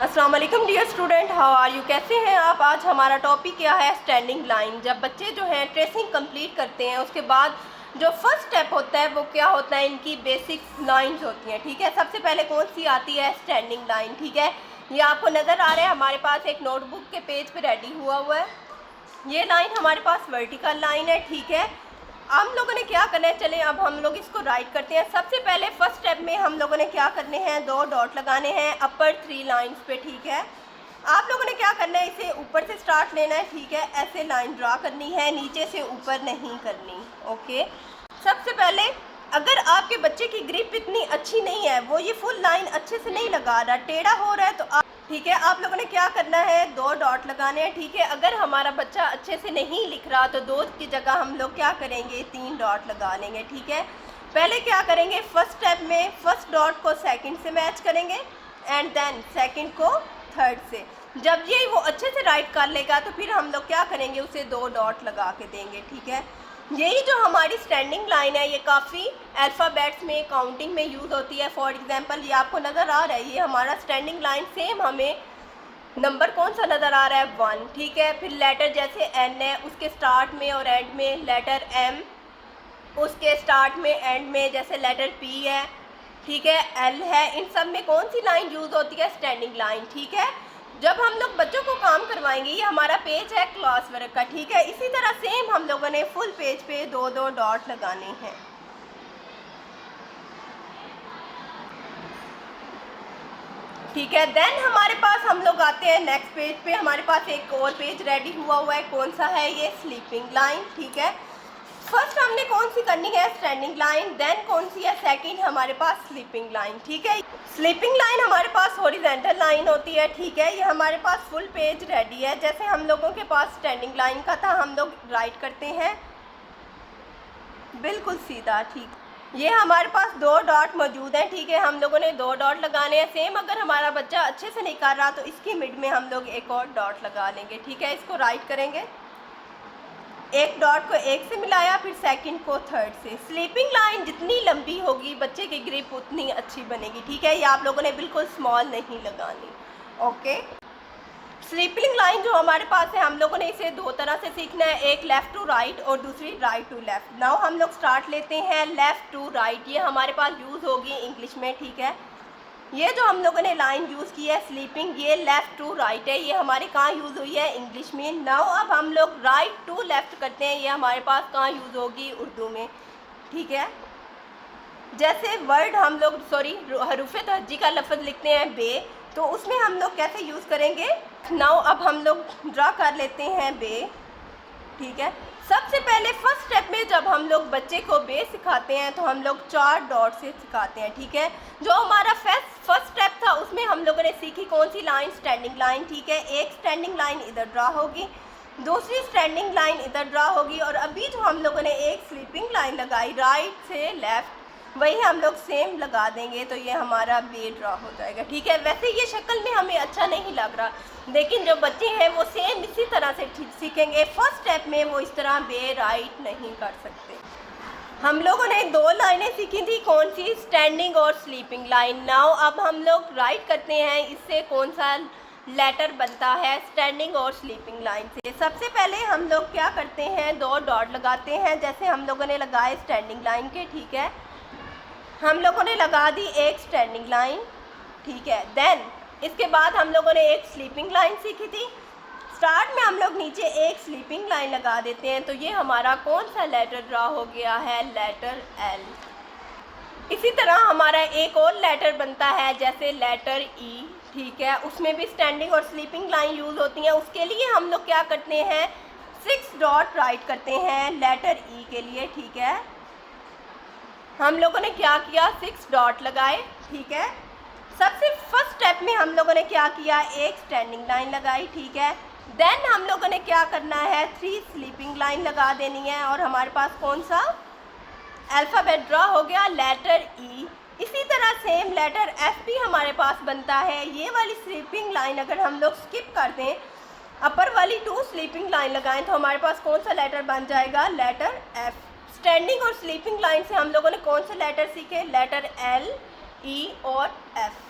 अस्सलाम वालेकुम dear student, how are you, कैसे हैं आप। आज हमारा टॉपिक क्या है, स्टैंडिंग लाइन। जब बच्चे जो हैं ट्रेसिंग कंप्लीट करते हैं उसके बाद जो फर्स्ट स्टेप होता है वो क्या होता है, इनकी बेसिक लाइंस होती हैं। ठीक है, सबसे पहले कौन सी आती है, स्टैंडिंग लाइन। ठीक है, ये आपको नज़र आ रहा है, हमारे पास एक नोटबुक के पेज पे रेडी हुआ है। ये लाइन हमारे पास वर्टिकल लाइन है। ठीक है, हम लोगों ने क्या करना है, चले अब हम लोग इसको राइट करते हैं। सबसे पहले फर्स्ट स्टेप में हम लोगों ने क्या करने हैं, 2 डॉट लगाने हैं अपर 3 लाइंस पे। ठीक है, आप लोगों ने क्या करना है, इसे ऊपर से स्टार्ट लेना है। ठीक है, ऐसे लाइन ड्रा करनी है, नीचे से ऊपर नहीं करनी। ओके, सबसे पहले अगर आपके बच्चे की ग्रिप इतनी अच्छी नहीं है, वो ये फुल लाइन अच्छे से नहीं लगा रहा, टेढ़ा हो रहा है, तो ठीक है, आप लोगों ने क्या करना है, 2 डॉट लगाने हैं। ठीक है, अगर हमारा बच्चा अच्छे से नहीं लिख रहा तो 2 की जगह हम लोग क्या करेंगे, 3 डॉट लगा लेंगे। ठीक है, पहले क्या करेंगे, फर्स्ट स्टेप में फर्स्ट डॉट को सेकंड से मैच करेंगे एंड देन सेकंड को थर्ड से। जब ये वो अच्छे से राइट कर लेगा तो फिर हम लोग क्या करेंगे, उसे 2 डॉट लगा के देंगे। ठीक है, यही जो हमारी स्टैंडिंग लाइन है, ये काफ़ी अल्फ़ाबेट्स में काउंटिंग में यूज़ होती है। फॉर एग्जांपल ये आपको नज़र आ रहा है, ये हमारा स्टैंडिंग लाइन, सेम हमें नंबर कौन सा नज़र आ रहा है, 1। ठीक है, फिर लेटर जैसे एन है, उसके स्टार्ट में और एंड में लेटर एम, उसके स्टार्ट में एंड में जैसे लेटर पी है। ठीक है, एल है, इन सब में कौन सी लाइन यूज़ होती है, स्टैंडिंग लाइन। ठीक है, जब हम लोग बच्चों को काम करवाएंगे, ये हमारा पेज है क्लास वर्क का। ठीक है, इसी तरह सेम हम लोगों ने फुल पेज पे 2-2 डॉट लगाने हैं। ठीक है, देन हमारे पास हम लोग आते हैं नेक्स्ट पेज पे। हमारे पास एक और पेज रेडी हुआ है, कौन सा है, ये स्लीपिंग लाइन। ठीक है, फर्स्ट हमने कौन सी करनी है, स्टैंडिंग लाइन, देन कौन सी है, सेकंड हमारे पास स्लीपिंग लाइन। ठीक है, स्लीपिंग लाइन हमारे पास हॉरिजॉन्टल लाइन होती है। ठीक है, ये हमारे पास फुल पेज रेडी है। जैसे हम लोगों के पास स्टैंडिंग लाइन का था, हम लोग राइट करते हैं बिल्कुल सीधा। ठीक, ये हमारे पास 2 डॉट मौजूद हैं। ठीक है, हम लोगों ने 2 डॉट लगाने हैं। सेम अगर हमारा बच्चा अच्छे से नहीं कर रहा तो इसकी मिड में हम लोग एक और डॉट लगा लेंगे। ठीक है, इसको राइट करेंगे, एक डॉट को एक से मिलाया, फिर सेकंड को थर्ड से। स्लीपिंग लाइन जितनी लंबी होगी बच्चे की ग्रिप उतनी अच्छी बनेगी। ठीक है, ये आप लोगों ने बिल्कुल स्मॉल नहीं लगानी। ओके, स्लीपिंग लाइन जो हमारे पास है, हम लोगों ने इसे 2 तरह से सीखना है, एक लेफ़्ट टू राइट और दूसरी राइट टू लेफ़्ट। नाउ हम लोग स्टार्ट लेते हैं लेफ़्ट टू राइट। ये हमारे पास यूज़ होगी इंग्लिश में। ठीक है, ये जो हम लोगों ने लाइन यूज़ की है स्लीपिंग, ये लेफ़्ट टू राइट है, ये हमारे कहाँ यूज़ हुई है, इंग्लिश में। नाउ अब हम लोग राइट टू लेफ़्ट करते हैं, ये हमारे पास कहाँ यूज़ होगी, उर्दू में। ठीक है, जैसे वर्ड हम लोग हरूफ तहज्जी का लफ्ज़ लिखते हैं बे, तो उसमें हम लोग कैसे यूज़ करेंगे। नाउ अब हम लोग ड्रा कर लेते हैं बे। ठीक है, सबसे पहले फर्स्ट स्टेप में जब हम लोग बच्चे को बे सिखाते हैं तो हम लोग 4 डॉट से सिखाते हैं। ठीक है, जो हमारा फर्स्ट स्टेप था उसमें हम लोगों ने सीखी कौन सी लाइन, स्टैंडिंग लाइन। ठीक है, एक स्टैंडिंग लाइन इधर ड्रा होगी, दूसरी स्टैंडिंग लाइन इधर ड्रा होगी, और अभी जो हम लोगों ने एक स्लीपिंग लाइन लगाई राइट से लेफ़्ट, वही हम लोग सेम लगा देंगे तो ये हमारा बे ड्रा हो जाएगा। ठीक है, वैसे ये शक्ल में हमें अच्छा नहीं लग रहा, लेकिन जो बच्चे हैं वो सेम इसी तरह से सीखेंगे। फर्स्ट स्टेप में वो इस तरह बे राइट नहीं कर सकते। हम लोगों ने 2 लाइनें सीखी थी, कौन सी, स्टैंडिंग और स्लीपिंग लाइन। नाउ अब हम लोग राइट करते हैं, इससे कौन सा लेटर बनता है, स्टैंडिंग और स्लीपिंग लाइन से। सबसे पहले हम लोग क्या करते हैं, 2 डॉट लगाते हैं, जैसे हम लोगों ने लगाए स्टैंडिंग लाइन के। ठीक है, हम लोगों ने लगा दी एक स्टैंडिंग लाइन। ठीक है, देन इसके बाद हम लोगों ने एक स्लीपिंग लाइन सीखी थी। स्टार्ट में हम लोग नीचे एक स्लीपिंग लाइन लगा देते हैं, तो ये हमारा कौन सा लेटर ड्रा हो गया है, लेटर एल। इसी तरह हमारा एक और लेटर बनता है, जैसे लेटर ई। ठीक है, उसमें भी स्टैंडिंग और स्लीपिंग लाइन यूज़ होती हैं। उसके लिए हम लोग क्या करते हैं, 6 डॉट राइट करते हैं लेटर ई के लिए। ठीक है, हम लोगों ने क्या किया, 6 डॉट लगाए। ठीक है, सबसे फर्स्ट स्टेप में हम लोगों ने क्या किया, एक स्टैंडिंग लाइन लगाई। ठीक है, देन हम लोगों ने क्या करना है, 3 स्लीपिंग लाइन लगा देनी है, और हमारे पास कौन सा अल्फ़ाबेट ड्रा हो गया, लेटर ई। इसी तरह सेम लेटर एफ भी हमारे पास बनता है। ये वाली स्लीपिंग लाइन अगर हम लोग स्किप कर दें, अपर वाली 2 स्लीपिंग लाइन लगाएं, तो हमारे पास कौन सा लेटर बन जाएगा, लेटर एफ। स्टैंडिंग और स्लीपिंग लाइन से हम लोगों ने कौन से लेटर सीखे, लेटर एल, ई और एफ।